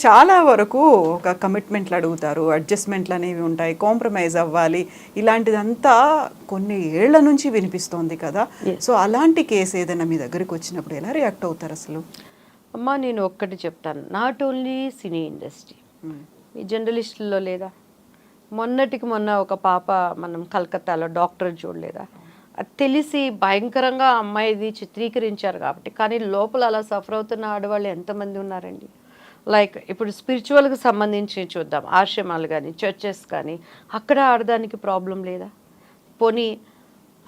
చాలా వరకు ఒక కమిట్మెంట్లు అడుగుతారు, అడ్జస్ట్మెంట్లు అనేవి ఉంటాయి, కాంప్రమైజ్ అవ్వాలి, ఇలాంటిదంతా కొన్ని ఏళ్ల నుంచి వినిపిస్తోంది కదా. సో అలాంటి కేసు ఏదైనా మీ దగ్గరికి వచ్చినప్పుడు ఎలా రియాక్ట్ అవుతారు అసలు? అమ్మా నేను ఒక్కటి చెప్తాను, నాట్ ఓన్లీ సినీ ఇండస్ట్రీ, ఈ జర్నలిస్టుల్లో లేదా, మొన్నటికి మొన్న ఒక పాప మనం కలకత్తాలో డాక్టర్ చూడలేదా, అది తెలిసి భయంకరంగా అమ్మాయిది చిత్రీకరించారు కాబట్టి, కానీ లోపల అలా సఫర్ అవుతున్న ఆడవాళ్ళు ఎంతమంది ఉన్నారండి. లైక్ ఇప్పుడు స్పిరిచువల్కి సంబంధించి చూద్దాం, ఆశ్రమాలు కానీ చర్చెస్ కానీ, అక్కడ ఆడదానికి ప్రాబ్లం లేదా? పోనీ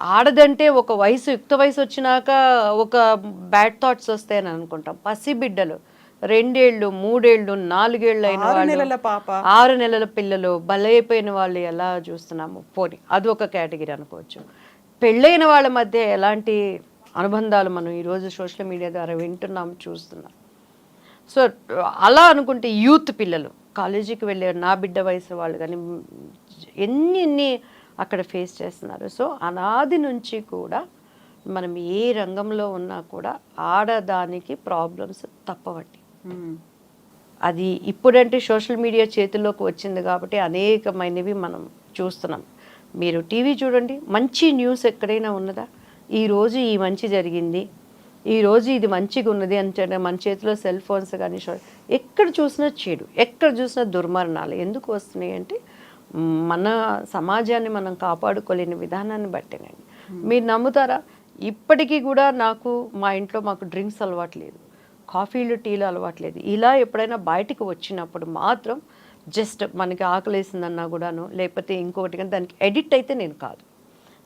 ఆడదంటే ఒక వయసు, యుక్త వయసు వచ్చినాక ఒక బ్యాడ్ థాట్స్ వస్తాయని అనుకుంటాం. పసిబిడ్డలు 2 ఏళ్ళు 3 ఏళ్ళు 4 ఏళ్ళు అయిన వాళ్ళు, 6 నెలల పిల్లలు బలైపోయిన వాళ్ళు ఎలా చూస్తున్నాము. పోనీ అది ఒక కేటగిరీ అనుకోవచ్చు. పెళ్ళైన వాళ్ళ మధ్య ఎలాంటి అనుబంధాలు మనం ఈరోజు సోషల్ మీడియా ద్వారా వింటున్నాం, చూస్తున్నాం. సో అలా అనుకుంటే యూత్ పిల్లలు కాలేజీకి వెళ్ళే నా బిడ్డ వయసు వాళ్ళు కానీ ఎన్ని అక్కడ ఫేస్ చేస్తున్నారు. సో అనాది నుంచి కూడా మనం ఏ రంగంలో ఉన్నా కూడా ఆడదానికి ప్రాబ్లమ్స్ తప్పవండి. అది ఇప్పుడంటే సోషల్ మీడియా చేతుల్లోకి వచ్చింది కాబట్టి అనేకమైనవి మనం చూస్తున్నాం. మీరు టీవీ చూడండి, మంచి న్యూస్ ఎక్కడైనా ఉన్నదా? ఈరోజు ఈ మంచి జరిగింది, ఈరోజు ఇది మంచిగా ఉన్నది అంటే మన చేతిలో సెల్ ఫోన్స్ కానీ ఎక్కడ చూసినా చెడు, ఎక్కడ చూసినా దుర్మరణాలు ఎందుకు వస్తున్నాయి అంటే మన సమాజాన్ని మనం కాపాడుకోలేని విధానాన్ని బట్టేనండి. మీరు నమ్ముతారా, ఇప్పటికీ కూడా మా ఇంట్లో మాకు డ్రింక్స్ అలవాట్లేదు, కాఫీలు టీలు అలవాట్లేదు. ఇలా ఎప్పుడైనా బయటికి వచ్చినప్పుడు మాత్రం జస్ట్ మనకి ఆకలేసిందన్నా కూడాను, లేకపోతే ఇంకొకటి కానీ దానికి ఎడిక్ట్ అయితే నేను కాదు.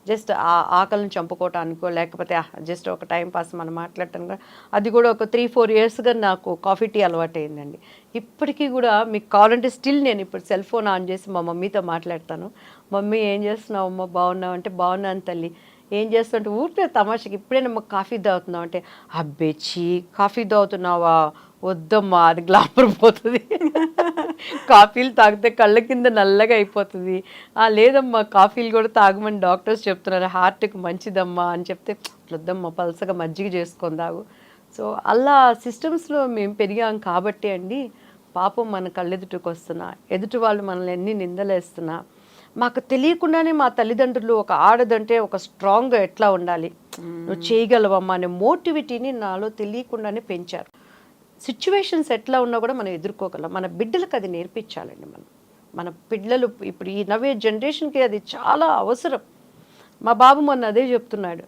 జస్ట్ ఆ ఆకలిని చంపుకోవటానికో, లేకపోతే జస్ట్ ఒక టైం పాస్ మనం మాట్లాడటానికి, అది కూడా ఒక 3-4 ఇయర్స్గా నాకు కాఫీ టీ అలవాటు అయిందండి. ఇప్పటికీ కూడా మీకు కావాలంటే స్టిల్ నేను ఇప్పుడు సెల్ ఫోన్ ఆన్ చేసి మా మమ్మీతో మాట్లాడతాను. మమ్మీ ఏం చేస్తున్నావు అమ్మ, బాగున్నావు అంటే బాగున్నాను తల్లి, ఏం చేస్తుంటే ఊరికే తమాషకి ఇప్పుడైనా మాకు కాఫీ తాగుతున్నావు అంటే అబ్బేచి కాఫీ తాగుతున్నావా, వద్దమ్మా అది గ్లామర్ పోతుంది, కాఫీలు తాగితే కళ్ళ కింద నల్లగా అయిపోతుంది, లేదమ్మా కాఫీలు కూడా తాగమని డాక్టర్స్ చెప్తున్నారు, హార్ట్కి మంచిదమ్మా అని చెప్తే వద్దమ్మా పలసగా మజ్జిగ చేసుకొని తాగు. సో అలా సిస్టమ్స్లో మేము పెరిగాం కాబట్టి అండి, పాపం మన కళ్ళెదుటికి వస్తున్నా, ఎదుటి వాళ్ళు మనల్ని ఎన్ని నిందలేస్తున్నా మాకు తెలియకుండానే మా తల్లిదండ్రులు ఒక ఆడదంటే ఒక స్ట్రాంగ్గా ఎట్లా ఉండాలి, నువ్వు చేయగలవమ్మా అనే మోటివిటీని నాలో తెలియకుండానే పెంచారు. సిచ్యువేషన్స్ ఎట్లా ఉన్నా కూడా మనం ఎదుర్కోగలం. మన బిడ్డలకు అది నేర్పించాలండి. మన పిల్లలు ఇప్పుడు ఈ నవ్వే జనరేషన్కి అది చాలా అవసరం. మా బాబు మొన్న అదే చెప్తున్నాడు,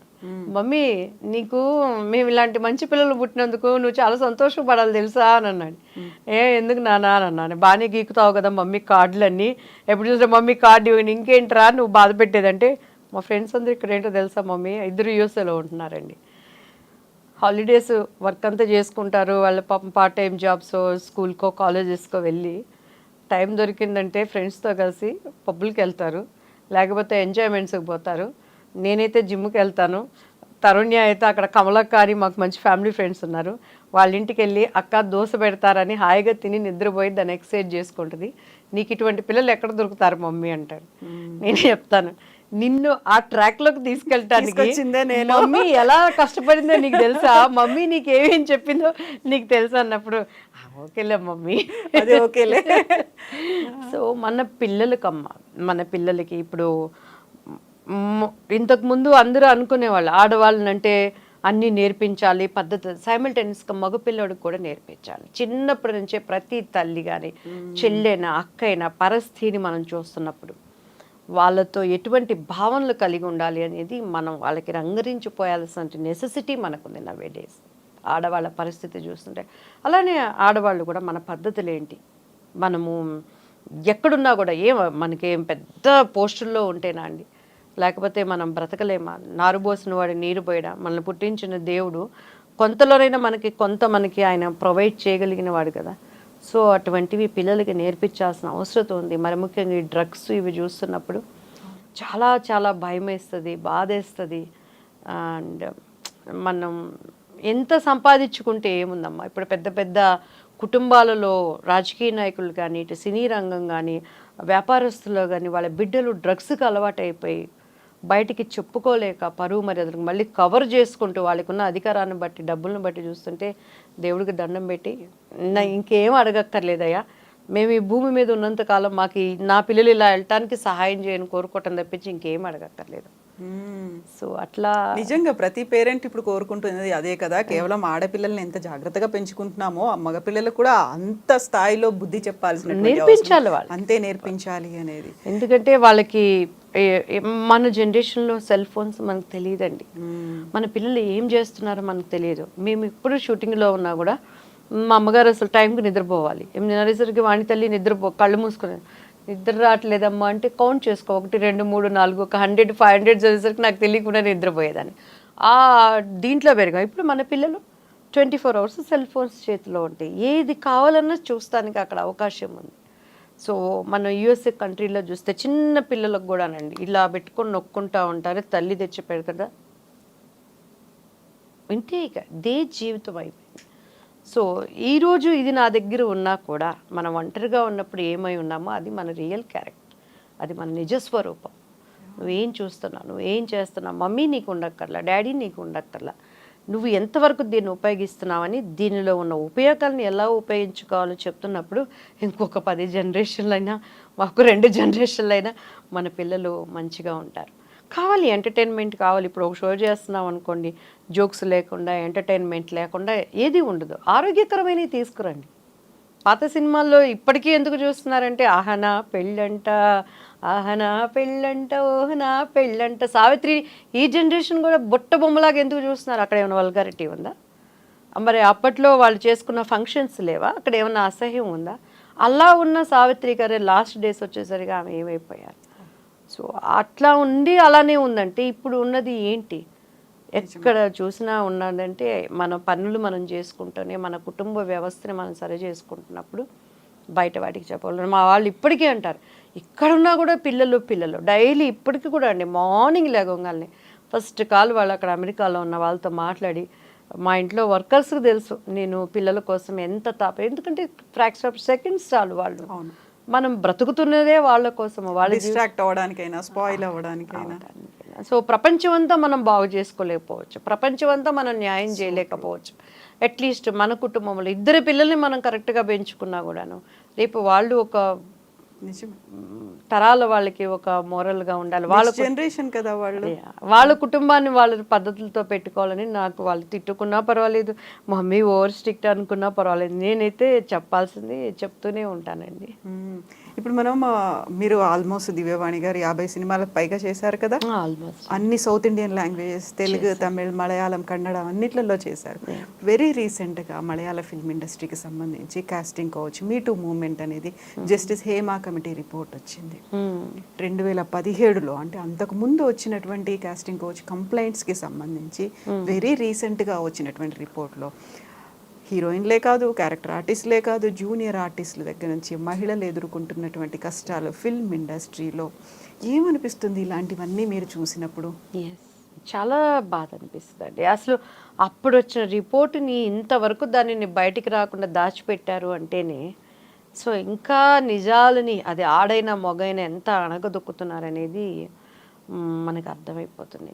మమ్మీ నీకు మేము ఇలాంటి మంచి పిల్లలు పుట్టినందుకు నువ్వు చాలా సంతోషపడాలి తెలుసా అని అన్నాడు. ఎందుకు నాన్న అని అన్నాను. బాగానే గీకుతావు కదా మమ్మీ కార్డులన్నీ, ఎప్పుడు చూసినా మమ్మీ కార్డు ఇవ్వండి, ఇంకేంట్రా నువ్వు బాధ పెట్టేదంటే, మా ఫ్రెండ్స్ అందరూ ఇక్కడ ఏంటో తెలుసా మమ్మీ, 2 యూఎస్ఏలో ఉంటున్నారండి. హాలిడేస్ వర్క్ అంతా చేసుకుంటారు, వాళ్ళ పాపం పార్ట్ టైం జాబ్స్, స్కూల్కో కాలేజెస్కో వెళ్ళి టైం దొరికిందంటే ఫ్రెండ్స్తో కలిసి పబ్బులకి వెళ్తారు, లేకపోతే ఎంజాయ్మెంట్స్కి పోతారు. నేనైతే జిమ్కి వెళ్తాను, తరుణ్య అయితే అక్కడ కమలక్క అని మాకు మంచి ఫ్యామిలీ ఫ్రెండ్స్ ఉన్నారు, వాళ్ళ ఇంటికి వెళ్ళి అక్క దోశ పెడతారని హాయిగా తిని నిద్రపోయి దాన్ని ఎక్సర్సైజ్ చేసుకుంటుంది. నీకు ఇటువంటి పిల్లలు ఎక్కడ దొరుకుతారు మమ్మీ అంటారు. నేను చెప్తాను, నిన్ను ఆ ట్రాక్లోకి తీసుకెళ్ళటానికి మమ్మీ ఎలా కష్టపడిందో నీకు తెలుసా, మమ్మీ నీకు ఏమేం చెప్పిందో నీకు తెలుసా అన్నప్పుడు ఓకేలే మమ్మీ, అదే ఓకేలే. సో మన పిల్లలకి ఇప్పుడు ఇంతకుముందు అందరూ అనుకునేవాళ్ళు ఆడవాళ్ళనంటే అన్నీ నేర్పించాలి, పద్ధతి సైమల్టేనియస్గా మగపిల్లడికి కూడా నేర్పించాలి. చిన్నప్పటి నుంచే ప్రతి తల్లి కానీ చెల్లెనా అక్కైనా పరస్థితిని మనం చూస్తున్నప్పుడు వాళ్ళతో ఎటువంటి భావనలు కలిగి ఉండాలి అనేది మనం వాళ్ళకి రంగరించిపోయాల్సిన నెసెసిటీ మనకుంది నవే డేస్. ఆడవాళ్ళ పరిస్థితి చూస్తుంటే అలానే ఆడవాళ్ళు కూడా మన పద్ధతులు ఏంటి, మనము ఎక్కడున్నా కూడా మనకేం పెద్ద పోస్టుల్లో ఉంటేనా అండి, లేకపోతే మనం బ్రతకలేమా, నారుబోసిన వాడి నీరు పోయడా, మనల్ని పుట్టించిన దేవుడు కొంతలోనైనా మనకి ఆయన ప్రొవైడ్ చేయగలిగిన వాడు కదా. సో అటువంటివి పిల్లలకి నేర్పించాల్సిన అవసరం ఉంది. మరి ముఖ్యంగా ఈ డ్రగ్స్ ఇవి చూస్తున్నప్పుడు చాలా చాలా భయం వేస్తుంది, బాధేస్తుంది. అండ్ మనం ఎంత సంపాదించుకుంటే ఏముందమ్మా, ఇప్పుడు పెద్ద పెద్ద కుటుంబాలలో రాజకీయ నాయకులు కానీ, ఇటు సినీ రంగం కానీ, వ్యాపారస్తుల్లో కానీ వాళ్ళ బిడ్డలు డ్రగ్స్కి అలవాటు అయిపోయి బయటికి చెప్పుకోలేక పరువు మర్యాదలకు మళ్ళీ కవర్ చేసుకుంటూ వాళ్ళకున్న అధికారాన్ని బట్టి డబ్బులను బట్టి చూస్తుంటే దేవుడికి దండం పెట్టి ఇంకేం అడగక్కర్లేదయ్యా, మేము ఈ భూమి మీద ఉన్నంత కాలం మాకు నా పిల్లలు ఇలా వెళ్ళటానికి సహాయం చేయని కోరుకోవటం తప్పించి ఇంకేం అడగక్కర్లేదు. సో అట్లా నిజంగా ప్రతి పేరెంట్ ఇప్పుడు కోరుకుంటున్నది అదే కదా, కేవలం ఆడపిల్లల్ని ఎంత జాగ్రత్తగా పెంచుకుంటున్నామో ఆ మగపిల్లలకు కూడా అంత స్థాయిలో బుద్ధి చెప్పాల్సిన నేర్పించాలి వాళ్ళు, అంతే నేర్పించాలి అనేది. ఎందుకంటే వాళ్ళకి మన జనరేషన్లో సెల్ ఫోన్స్ మనకు తెలియదండి, మన పిల్లలు ఏం చేస్తున్నారో మనకు తెలియదు. మేము ఇప్పుడు షూటింగ్లో ఉన్నా కూడా మా అమ్మగారు అసలు టైంకి నిద్రపోవాలి, నిద్రసరికి వాణి తల్లి కళ్ళు మూసుకుని నిద్ర రావట్లేదమ్మా అంటే కౌంట్ చేసుకో 1 2 3 4 ఒక 100 500 చదివేసరికి నాకు తెలియకుండా నిద్రపోయేదాన్ని. దీంట్లో పెరిగా. ఇప్పుడు మన పిల్లలు 24 hours సెల్ ఫోన్స్ చేతిలో ఉంటాయి, ఏది కావాలన్నా చూస్తానికి అక్కడ అవకాశం ఉంది. సో మన యూఎస్ఏ కంట్రీలో చూస్తే చిన్న పిల్లలకు కూడానండి ఇలా పెట్టుకొని నొక్కుంటా ఉంటారు, తల్లి తెచ్చి పెడతా వింటే ఇక దే జీవితం అయిపోయింది. సో ఈరోజు ఇది నా దగ్గర ఉన్నా కూడా మనం ఒంటరిగా ఉన్నప్పుడు ఏమై ఉన్నామో అది మన రియల్ క్యారెక్టర్, అది మన నిజస్వరూపం. నువ్వేం చూస్తున్నావు, నువ్వేం చేస్తున్నావు, మమ్మీ నీకు ఉండక్కర్లా, డాడీ నీకు ఉండక్కర్లా, నువ్వు ఎంతవరకు దీన్ని ఉపయోగిస్తున్నావని, దీనిలో ఉన్న ఉపయోగాలను ఎలా ఉపయోగించుకోవాలో చెప్తున్నప్పుడు ఇంకొక 10 జనరేషన్లైనా మాకు 2 జనరేషన్లైనా మన పిల్లలు మంచిగా ఉంటారు. కావాలి ఎంటర్టైన్మెంట్ కావాలి. ఇప్పుడు ఒక షో చేస్తున్నాం అనుకోండి, జోక్స్ లేకుండా ఎంటర్టైన్మెంట్ లేకుండా ఏది ఉండదు. ఆరోగ్యకరమైనవి తీసుకురండి. పాత సినిమాల్లో ఇప్పటికీ ఎందుకు చూస్తున్నారంటే ఆహనా పెళ్ళంట, ఆహనా పెళ్ళంట, ఓహనా పెళ్ళంట, సావిత్రి. ఈ జనరేషన్ కూడా బుట్ట బొమ్మలాగా ఎందుకు చూస్తున్నారు? అక్కడ ఏమైనా వల్గారిటీ ఉందా? మరి అప్పట్లో వాళ్ళు చేసుకున్న ఫంక్షన్స్ లేవా? అక్కడ ఏమైనా అసహ్యం ఉందా? అలా ఉన్న సావిత్రి గారి లాస్ట్ డేస్ వచ్చేసరికి ఆమె ఏమైపోయారు? సో అట్లా ఉండి అలానే ఉందంటే ఇప్పుడు ఉన్నది ఏంటి? ఎక్కడ చూసినా ఉన్నదంటే మన పనులు మనం చేసుకుంటూనే మన కుటుంబ వ్యవస్థని మనం సరి చేసుకుంటున్నప్పుడు బయట వాటికి చెప్పాలి. మా వాళ్ళు ఇప్పటికీ అంటారు, ఇక్కడున్నా కూడా పిల్లలు డైలీ ఇప్పటికీ కూడా అండి, మార్నింగ్ లేవగానే ఫస్ట్ కాల్ వాళ్ళు అక్కడ అమెరికాలో ఉన్న వాళ్ళతో మాట్లాడి, మా ఇంట్లో వర్కర్స్కి తెలుసు నేను పిల్లల కోసం ఎంత ఎందుకంటే ఫ్రాక్షన్ ఆఫ్ సెకండ్స్ చాలు వాళ్ళు, మనం బ్రతుకుతున్నదే వాళ్ళ కోసం, వాళ్ళ డిస్ట్రాక్ట్ అవ్వడానికైనా స్పాయిల్ అవ్వడానికైనా. సో ప్రపంచం అంతా మనం బాగు చేసుకోలేకపోవచ్చు, ప్రపంచం అంతా మనం న్యాయం చేయలేకపోవచ్చు. అట్లీస్ట్ మన కుటుంబంలో 2 పిల్లల్ని మనం కరెక్ట్గా పెంచుకున్నా కూడాను రేపు వాళ్ళు ఒక తరాల వాళ్ళకి ఒక మోరల్గా ఉండాలి. వాళ్ళ జనరేషన్ కదా వాళ్ళు, వాళ్ళ కుటుంబాన్ని వాళ్ళ పద్ధతులతో పెట్టుకోవాలని. నాకు వాళ్ళు తిట్టుకున్నా పర్వాలేదు, మమ్మీ ఓవర్ స్ట్రిక్ట్ అనుకున్నా పర్వాలేదు, నేనైతే చెప్పాల్సింది చెప్తూనే ఉంటానండి. ఇప్పుడు మనం మీరు ఆల్మోస్ట్ దివ్యవాణి గారు 50 సినిమాలకు పైగా చేశారు కదా, ఆల్మోస్ట్ అన్ని south Indian languages, Telugu, Tamil, Malayalam, Kannada అన్నిట్లలో చేశారు. వెరీ రీసెంట్గా మలయాళ ఫిల్మ్ ఇండస్ట్రీకి సంబంధించి కాస్టింగ్ కౌచ్ మీ టూ మూవ్మెంట్ అనేది జస్టిస్ హేమా కమిటీ రిపోర్ట్ వచ్చింది 2017లో. అంటే అంతకు ముందు వచ్చినటువంటి కాస్టింగ్ కౌచ్ కంప్లైంట్స్కి సంబంధించి వెరీ రీసెంట్గా వచ్చినటువంటి రిపోర్ట్లో హీరోయిన్లే కాదు, క్యారెక్టర్ ఆర్టిస్టులే కాదు, జూనియర్ ఆర్టిస్టుల దగ్గర నుంచి మహిళలు ఎదుర్కొంటున్నటువంటి కష్టాలు ఫిల్మ్ ఇండస్ట్రీలో ఏమనిపిస్తుంది ఇలాంటివన్నీ మీరు చూసినప్పుడు? చాలా బాధ అనిపిస్తుంది అండి. అసలు అప్పుడు వచ్చిన రిపోర్టుని ఇంతవరకు దానిని బయటికి రాకుండా దాచిపెట్టారు అంటేనే, సో ఇంకా నిజాలని అది ఆడైనా మొగైనా ఎంత అణగదొక్కుతున్నారనేది మనకు అర్థమైపోతుంది.